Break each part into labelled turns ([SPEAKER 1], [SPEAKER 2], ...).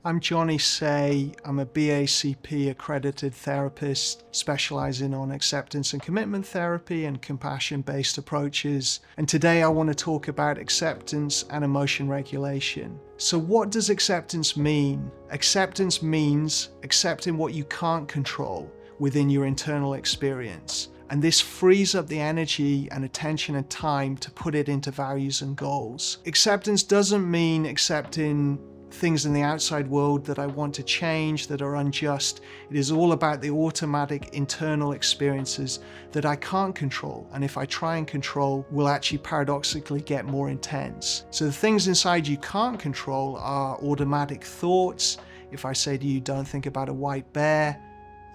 [SPEAKER 1] I'm Johnny Say. I'm a BACP accredited therapist specializing on acceptance and commitment therapy and compassion-based approaches. And today I want to talk about acceptance and emotion regulation. So what does acceptance mean? Acceptance means accepting what you can't control within your internal experience. And this frees up the energy and attention and time to put it into values and goals. Acceptance doesn't mean accepting things in the outside world that I want to change, that are unjust. It is all about the automatic internal experiences that I can't control, and if I try and control, will actually paradoxically get more intense. So the things inside you can't control are automatic thoughts. If I say to you, don't think about a white bear,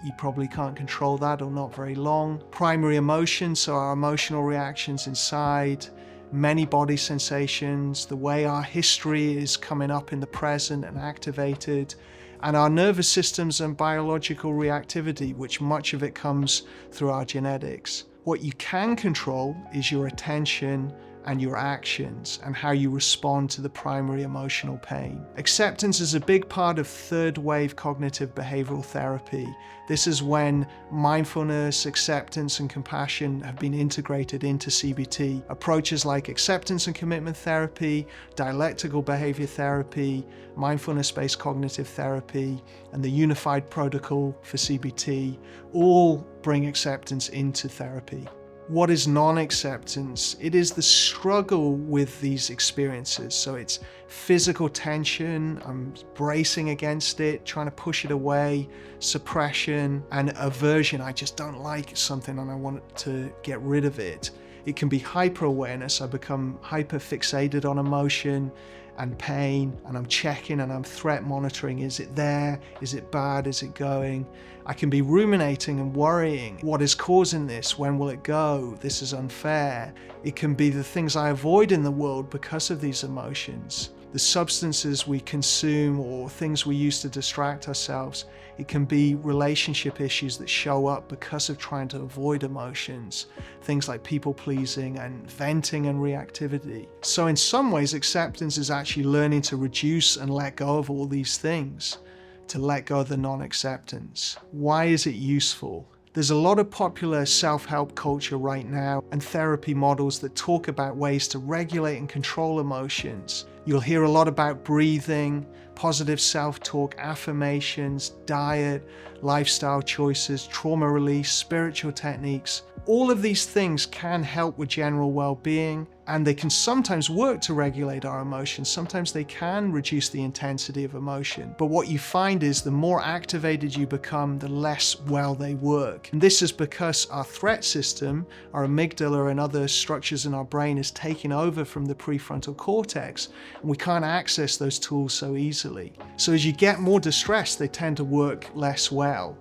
[SPEAKER 1] you probably can't control that, or not very long. Primary emotions, so our emotional reactions inside. Many body sensations, the way our history is coming up in the present and activated, and our nervous systems and biological reactivity, which much of it comes through our genetics. What you can control is your attention and your actions and how you respond to the primary emotional pain. Acceptance is a big part of third wave cognitive behavioral therapy. This is when mindfulness, acceptance, and compassion have been integrated into CBT. Approaches like acceptance and commitment therapy, dialectical behavior therapy, mindfulness-based cognitive therapy, and the unified protocol for CBT all bring acceptance into therapy. What is non-acceptance? It is the struggle with these experiences. So it's physical tension, I'm bracing against it, trying to push it away, suppression, and aversion. I just don't like something and I want to get rid of it. It can be hyper-awareness. I become hyper-fixated on emotion and pain, and I'm checking and I'm threat monitoring. Is it there? Is it bad? Is it going? I can be ruminating and worrying. What is causing this? When will it go? This is unfair. It can be the things I avoid in the world because of these emotions. The substances we consume or things we use to distract ourselves. It can be relationship issues that show up because of trying to avoid emotions. Things like people pleasing and venting and reactivity. So in some ways, acceptance is actually learning to reduce and let go of all these things, to let go of the non-acceptance. Why is it useful? There's a lot of popular self-help culture right now and therapy models that talk about ways to regulate and control emotions. You'll hear a lot about breathing, positive self-talk, affirmations, diet, lifestyle choices, trauma release, spiritual techniques. All of these things can help with general well-being, and they can sometimes work to regulate our emotions. Sometimes they can reduce the intensity of emotion. But what you find is the more activated you become, the less well they work. And this is because our threat system, our amygdala and other structures in our brain is taking over from the prefrontal cortex, and we can't access those tools so easily. So as you get more distressed, they tend to work less well.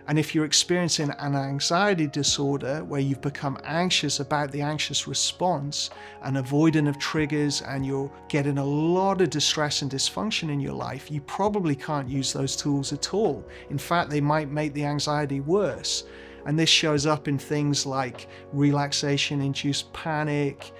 [SPEAKER 1] And if you're experiencing an anxiety disorder where you've become anxious about the anxious response and avoidant of triggers, and you're getting a lot of distress and dysfunction in your life, you probably can't use those tools at all. In fact, they might make the anxiety worse. And this shows up in things like relaxation-induced panic,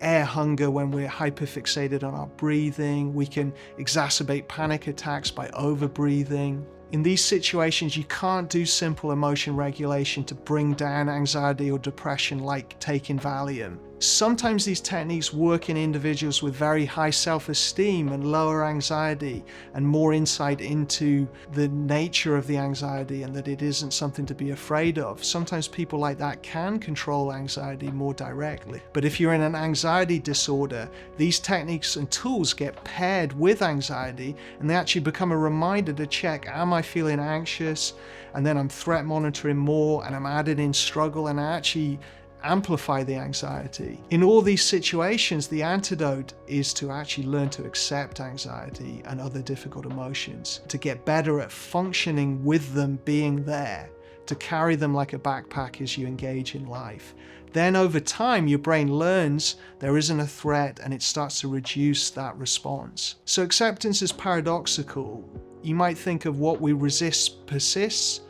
[SPEAKER 1] air hunger when we're hyperfixated on our breathing. We can exacerbate panic attacks by over-breathing. In these situations, you can't do simple emotion regulation to bring down anxiety or depression like taking Valium. Sometimes these techniques work in individuals with very high self-esteem and lower anxiety and more insight into the nature of the anxiety and that it isn't something to be afraid of. Sometimes people like that can control anxiety more directly. But if you're in an anxiety disorder, these techniques and tools get paired with anxiety, and they actually become a reminder to check, am I feeling anxious? And then I'm threat monitoring more, and I'm adding in struggle, and I actually amplify the anxiety. In all these situations, the antidote is to actually learn to accept anxiety and other difficult emotions, to get better at functioning with them being there, to carry them like a backpack as you engage in life. Then over time, your brain learns there isn't a threat and it starts to reduce that response. So acceptance is paradoxical. You might think of what we resist persists,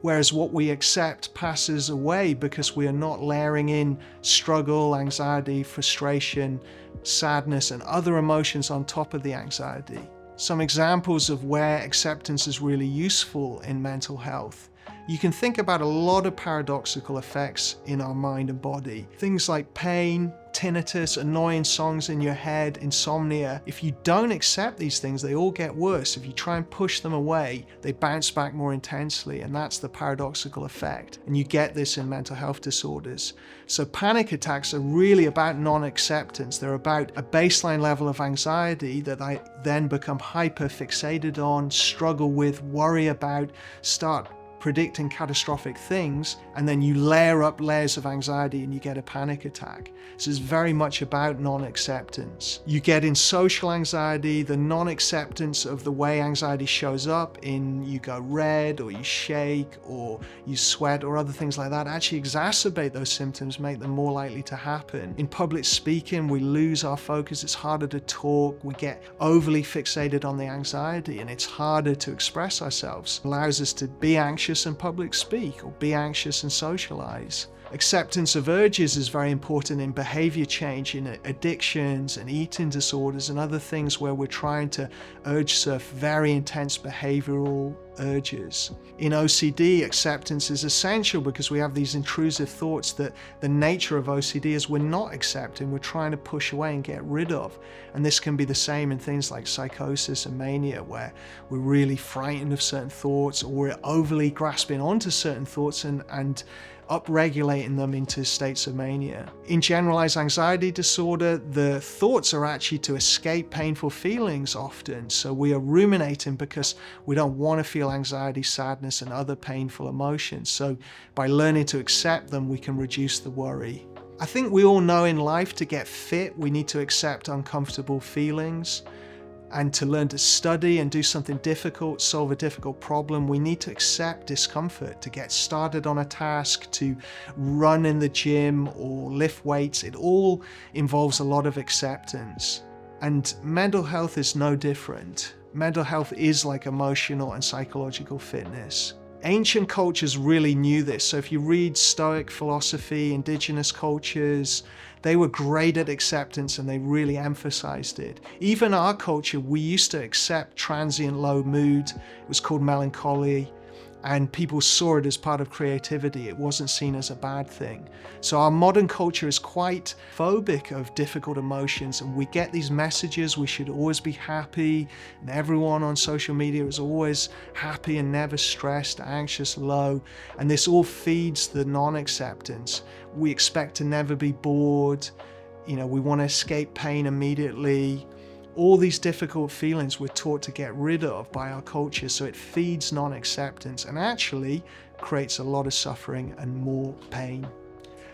[SPEAKER 1] whereas what we accept passes away because we are not layering in struggle, anxiety, frustration, sadness, and other emotions on top of the anxiety. Some examples of where acceptance is really useful in mental health. You can think about a lot of paradoxical effects in our mind and body. Things like pain, tinnitus, annoying songs in your head, insomnia. If you don't accept these things, they all get worse. If you try and push them away, they bounce back more intensely, and that's the paradoxical effect. And you get this in mental health disorders. So panic attacks are really about non-acceptance. They're about a baseline level of anxiety that I then become hyper fixated on, struggle with, worry about, start predicting catastrophic things, and then you layer up layers of anxiety and you get a panic attack. This is very much about non-acceptance. You get in social anxiety, the non-acceptance of the way anxiety shows up in you go red or you shake or you sweat or other things like that actually exacerbate those symptoms, make them more likely to happen. In public speaking, we lose our focus, it's harder to talk, we get overly fixated on the anxiety and it's harder to express ourselves. It allows us to be anxious and public speak or be anxious and socialize. Acceptance of urges is very important in behavior change, in addictions and eating disorders and other things where we're trying to urge surf very intense behavioral urges. In OCD, acceptance is essential because we have these intrusive thoughts that the nature of OCD is we're not accepting, we're trying to push away and get rid of. And this can be the same in things like psychosis and mania, where we're really frightened of certain thoughts or we're overly grasping onto certain thoughts and upregulating them into states of mania. In generalized anxiety disorder, the thoughts are actually to escape painful feelings often. So we are ruminating because we don't want to feel anxiety, sadness, and other painful emotions. So by learning to accept them, we can reduce the worry. I think we all know in life to get fit, we need to accept uncomfortable feelings. And to learn to study and do something difficult, solve a difficult problem, we need to accept discomfort. To get started on a task, to run in the gym or lift weights, it all involves a lot of acceptance. And mental health is no different. Mental health is like emotional and psychological fitness. Ancient cultures really knew this. So if you read Stoic philosophy, indigenous cultures, they were great at acceptance and they really emphasized it. Even our culture, we used to accept transient low mood. It was called melancholy. And people saw it as part of creativity. It wasn't seen as a bad thing. So our modern culture is quite phobic of difficult emotions, and we get these messages we should always be happy, and everyone on social media is always happy and never stressed, anxious, low, and this all feeds the non-acceptance. We expect to never be bored, we want to escape pain immediately. All these difficult feelings we're taught to get rid of by our culture, so it feeds non-acceptance and actually creates a lot of suffering and more pain.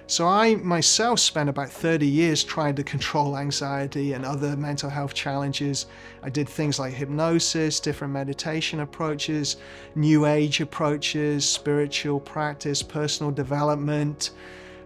[SPEAKER 1] So I myself spent about 30 years trying to control anxiety and other mental health challenges. I did things like hypnosis, different meditation approaches, new age approaches, spiritual practice, personal development,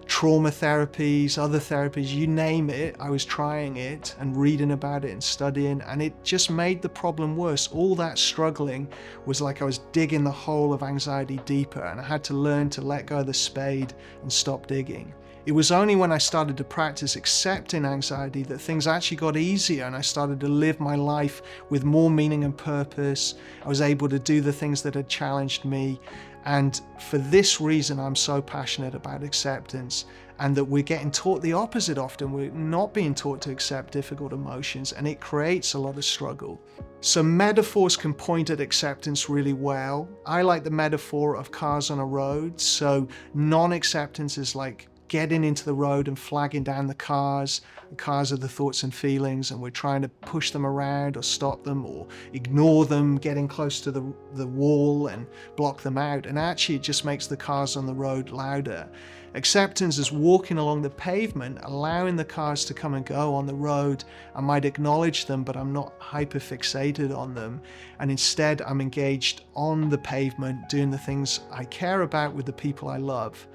[SPEAKER 1] trauma therapies, other therapies, you name it, I was trying it and reading about it and studying, and it just made the problem worse. All that struggling was like I was digging the hole of anxiety deeper, and I had to learn to let go of the spade and stop digging. It was only when I started to practice accepting anxiety that things actually got easier and I started to live my life with more meaning and purpose. I was able to do the things that had challenged me. And for this reason, I'm so passionate about acceptance, and that we're getting taught the opposite often. We're not being taught to accept difficult emotions, and it creates a lot of struggle. So metaphors can point at acceptance really well. I like the metaphor of cars on a road. So non-acceptance is like getting into the road and flagging down the cars. The cars are the thoughts and feelings, and we're trying to push them around or stop them or ignore them, getting close to the wall and block them out. And actually it just makes the cars on the road louder. Acceptance is walking along the pavement, allowing the cars to come and go on the road. I might acknowledge them, but I'm not hyper-fixated on them. And instead I'm engaged on the pavement, doing the things I care about with the people I love.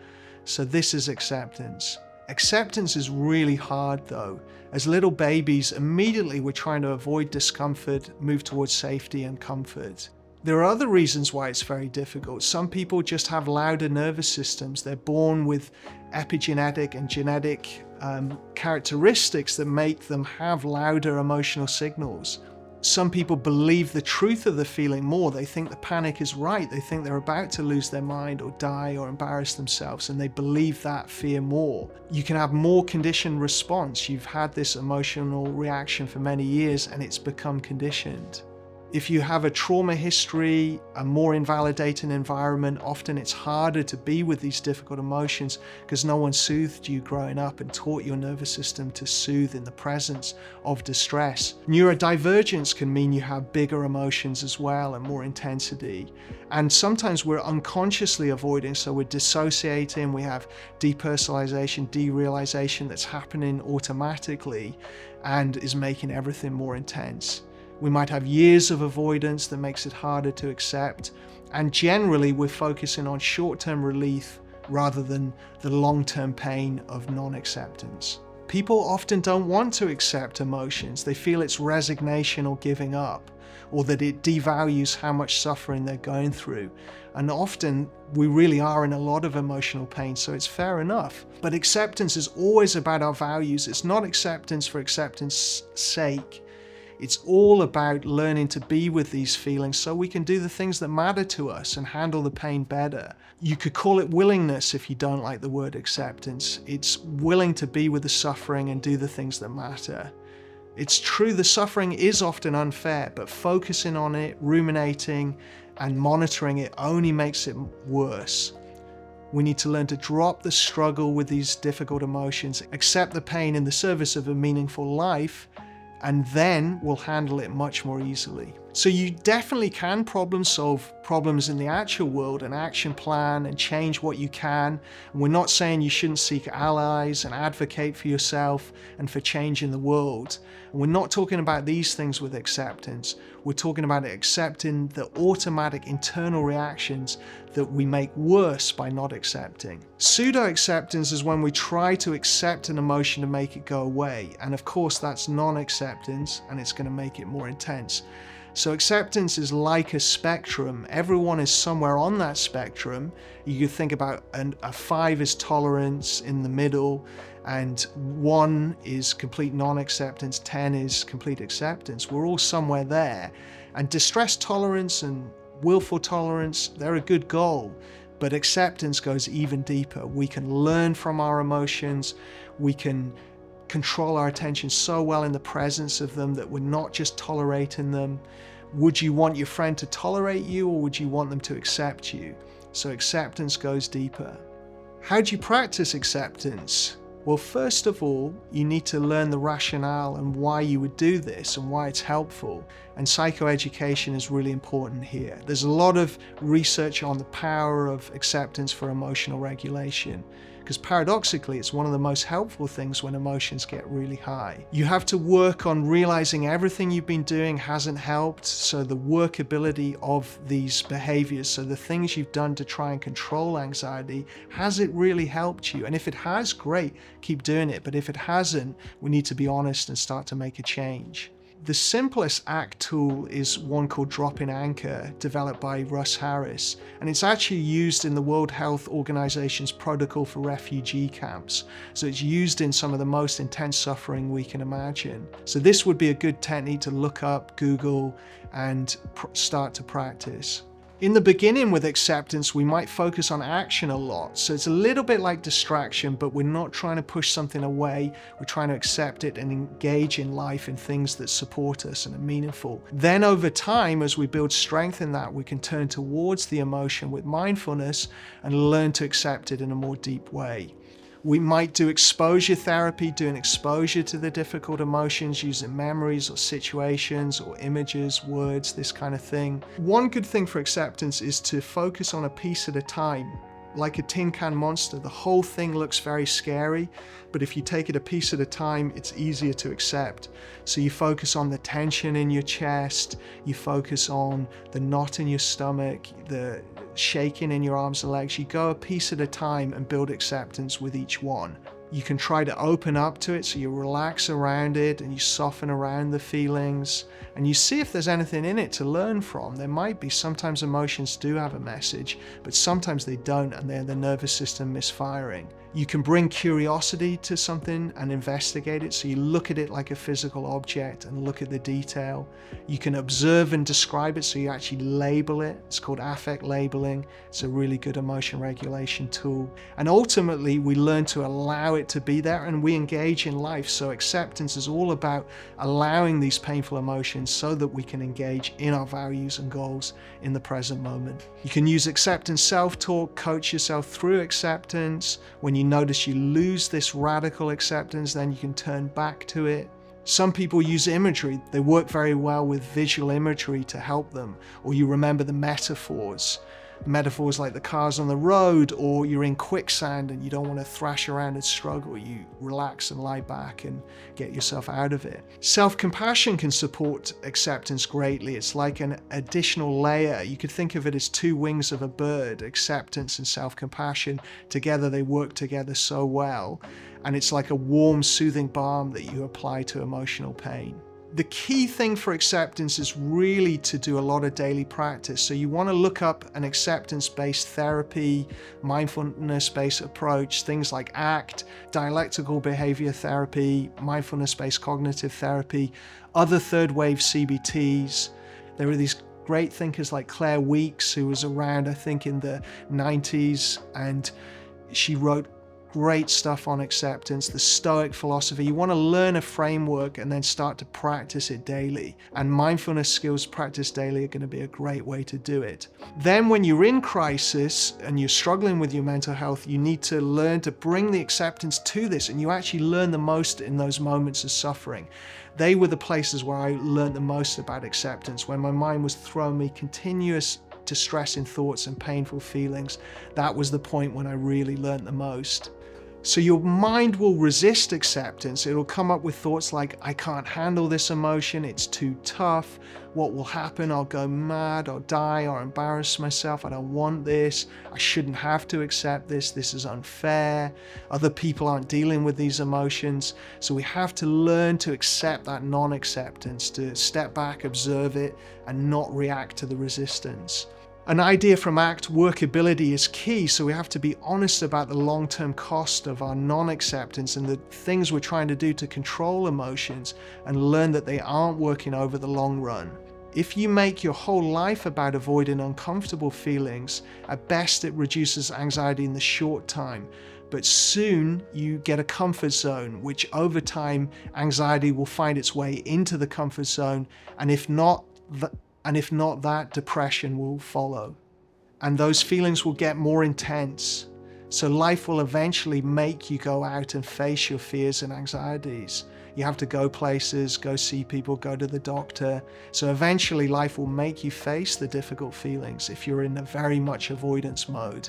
[SPEAKER 1] So this is acceptance. Acceptance is really hard though. As little babies, immediately we're trying to avoid discomfort, move towards safety and comfort. There are other reasons why it's very difficult. Some people just have louder nervous systems. They're born with epigenetic and genetic characteristics that make them have louder emotional signals. Some people believe the truth of the feeling more. They think the panic is right. They think they're about to lose their mind or die or embarrass themselves, and they believe that fear more. You can have more conditioned response. You've had this emotional reaction for many years and it's become conditioned. If you have a trauma history, a more invalidating environment, often it's harder to be with these difficult emotions because no one soothed you growing up and taught your nervous system to soothe in the presence of distress. Neurodivergence can mean you have bigger emotions as well and more intensity. And sometimes we're unconsciously avoiding, so we're dissociating, we have depersonalization, derealization that's happening automatically and is making everything more intense. We might have years of avoidance that makes it harder to accept. And generally, we're focusing on short-term relief rather than the long-term pain of non-acceptance. People often don't want to accept emotions. They feel it's resignation or giving up, or that it devalues how much suffering they're going through. And often we really are in a lot of emotional pain, so it's fair enough. But acceptance is always about our values. It's not acceptance for acceptance sake. It's all about learning to be with these feelings so we can do the things that matter to us and handle the pain better. You could call it willingness if you don't like the word acceptance. It's willing to be with the suffering and do the things that matter. It's true the suffering is often unfair, but focusing on it, ruminating, and monitoring it only makes it worse. We need to learn to drop the struggle with these difficult emotions, accept the pain in the service of a meaningful life, and then we'll handle it much more easily. So you definitely can problem solve problems in the actual world and action plan and change what you can. And we're not saying you shouldn't seek allies and advocate for yourself and for change in the world. And we're not talking about these things with acceptance. We're talking about accepting the automatic internal reactions that we make worse by not accepting. Pseudo-acceptance is when we try to accept an emotion to make it go away. And of course that's non-acceptance, and it's going to make it more intense. So acceptance is like a spectrum. Everyone is somewhere on that spectrum. You could think about a 5 is tolerance in the middle, and 1 is complete non-acceptance, 10 is complete acceptance. We're all somewhere there. And distress tolerance and willful tolerance, they're a good goal. But acceptance goes even deeper. We can learn from our emotions. We can control our attention so well in the presence of them that we're not just tolerating them. Would you want your friend to tolerate you, or would you want them to accept you? So acceptance goes deeper. How do you practice acceptance? Well, first of all, you need to learn the rationale and why you would do this and why it's helpful. And psychoeducation is really important here. There's a lot of research on the power of acceptance for emotional regulation, because paradoxically, it's one of the most helpful things when emotions get really high. You have to work on realizing everything you've been doing hasn't helped, so the workability of these behaviors, so the things you've done to try and control anxiety, has it really helped you? And if it has, great, keep doing it. But if it hasn't, we need to be honest and start to make a change. The simplest ACT tool is one called Dropping Anchor, developed by Russ Harris, and it's actually used in the World Health Organization's protocol for refugee camps. So it's used in some of the most intense suffering we can imagine. So this would be a good technique to look up, Google, and start to practice. In the beginning with acceptance, we might focus on action a lot. So it's a little bit like distraction, but we're not trying to push something away. We're trying to accept it and engage in life in things that support us and are meaningful. Then over time, as we build strength in that, we can turn towards the emotion with mindfulness and learn to accept it in a more deep way. We might do exposure therapy, doing exposure to the difficult emotions using memories or situations or images, words, this kind of thing. One good thing for acceptance is to focus on a piece at a time. Like a tin can monster, the whole thing looks very scary, but if you take it a piece at a time, it's easier to accept. So you focus on the tension in your chest, you focus on the knot in your stomach, the shaking in your arms and legs. You go a piece at a time and build acceptance with each one. You can try to open up to it, so you relax around it and you soften around the feelings and you see if there's anything in it to learn from. There might be. Sometimes emotions do have a message, but sometimes they don't, and they're the nervous system misfiring. You can bring curiosity to something and investigate it. So you look at it like a physical object and look at the detail. You can observe and describe it, so you actually label it. It's called affect labeling. It's a really good emotion regulation tool. And ultimately, we learn to allow it to be there and we engage in life. So acceptance is all about allowing these painful emotions so that we can engage in our values and goals in the present moment. You can use acceptance self-talk, coach yourself through acceptance. When you notice you lose this radical acceptance, then you can turn back to it. Some people use imagery. They work very well with visual imagery to help them. Or you remember the metaphors. Metaphors like the cars on the road, or you're in quicksand and you don't want to thrash around and struggle. You relax and lie back and get yourself out of it. Self-compassion can support acceptance greatly. It's like an additional layer. You could think of it as two wings of a bird, acceptance and self-compassion. Together they work together so well. And it's like a warm, soothing balm that you apply to emotional pain. The key thing for acceptance is really to do a lot of daily practice. So you want to look up an acceptance-based therapy, mindfulness-based approach, things like ACT, dialectical behavior therapy, mindfulness-based cognitive therapy, other third wave CBTs. There are these great thinkers like Claire Weekes, who was around, I think, in the 90s, and she wrote great stuff on acceptance, the Stoic philosophy. You want to learn a framework and then start to practice it daily. And mindfulness skills practiced daily are going to be a great way to do it. Then when you're in crisis and you're struggling with your mental health, you need to learn to bring the acceptance to this, and you actually learn the most in those moments of suffering. They were the places where I learned the most about acceptance, when my mind was throwing me continuous distressing thoughts and painful feelings. That was the point when I really learned the most. So your mind will resist acceptance. It'll come up with thoughts like, I can't handle this emotion, it's too tough, what will happen, I'll go mad, I'll die, I'll embarrass myself, I don't want this, I shouldn't have to accept this, this is unfair, other people aren't dealing with these emotions. So we have to learn to accept that non-acceptance, to step back, observe it, and not react to the resistance. An idea from ACT, workability is key, so we have to be honest about the long-term cost of our non-acceptance and the things we're trying to do to control emotions, and learn that they aren't working over the long run. If you make your whole life about avoiding uncomfortable feelings, at best it reduces anxiety in the short time, but soon you get a comfort zone, which over time anxiety will find its way into the comfort zone, and if not that, depression will follow. And those feelings will get more intense. So life will eventually make you go out and face your fears and anxieties. You have to go places, go see people, go to the doctor. So eventually life will make you face the difficult feelings if you're in a very much avoidance mode.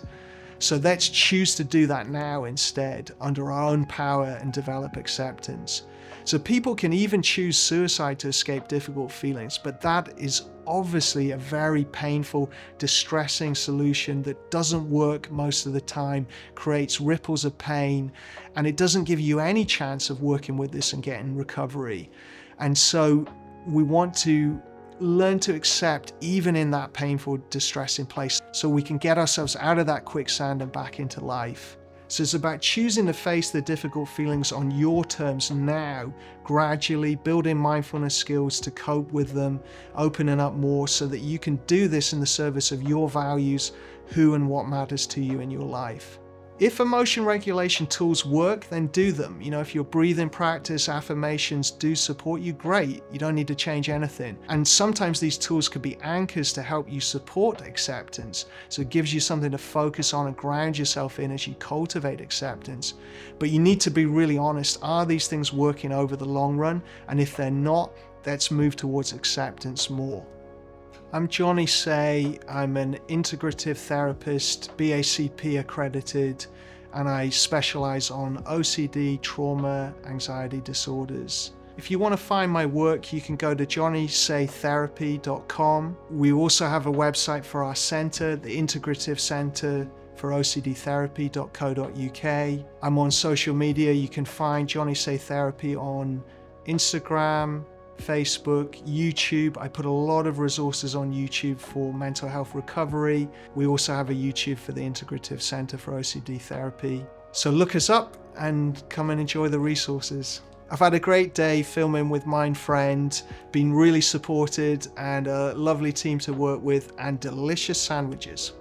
[SPEAKER 1] So let's choose to do that now instead, under our own power, and develop acceptance. So people can even choose suicide to escape difficult feelings, but that is obviously a very painful, distressing solution that doesn't work most of the time, creates ripples of pain, and it doesn't give you any chance of working with this and getting recovery. And so we want to learn to accept even in that painful, distressing place, so we can get ourselves out of that quicksand and back into life. So it's about choosing to face the difficult feelings on your terms now, gradually building mindfulness skills to cope with them, opening up more so that you can do this in the service of your values, who and what matters to you in your life. If emotion regulation tools work, then do them. If your breathing practice, affirmations do support you, great. You don't need to change anything. And sometimes these tools could be anchors to help you support acceptance. So it gives you something to focus on and ground yourself in as you cultivate acceptance. But you need to be really honest. Are these things working over the long run? And if they're not, let's move towards acceptance more. I'm Johnny Say. I'm an integrative therapist, BACP accredited, and I specialize on OCD, trauma, anxiety disorders. If you want to find my work, you can go to johnnysaytherapy.com. We also have a website for our center, the Integrative Center for OCD Therapy.co.uk. I'm on social media. You can find Johnny Say Therapy on Instagram, Facebook, YouTube. I put a lot of resources on YouTube for mental health recovery. We also have a YouTube for the Integrative Center for OCD Therapy. So look us up and come and enjoy the resources. I've had a great day filming with my friend, been really supported and a lovely team to work with and delicious sandwiches.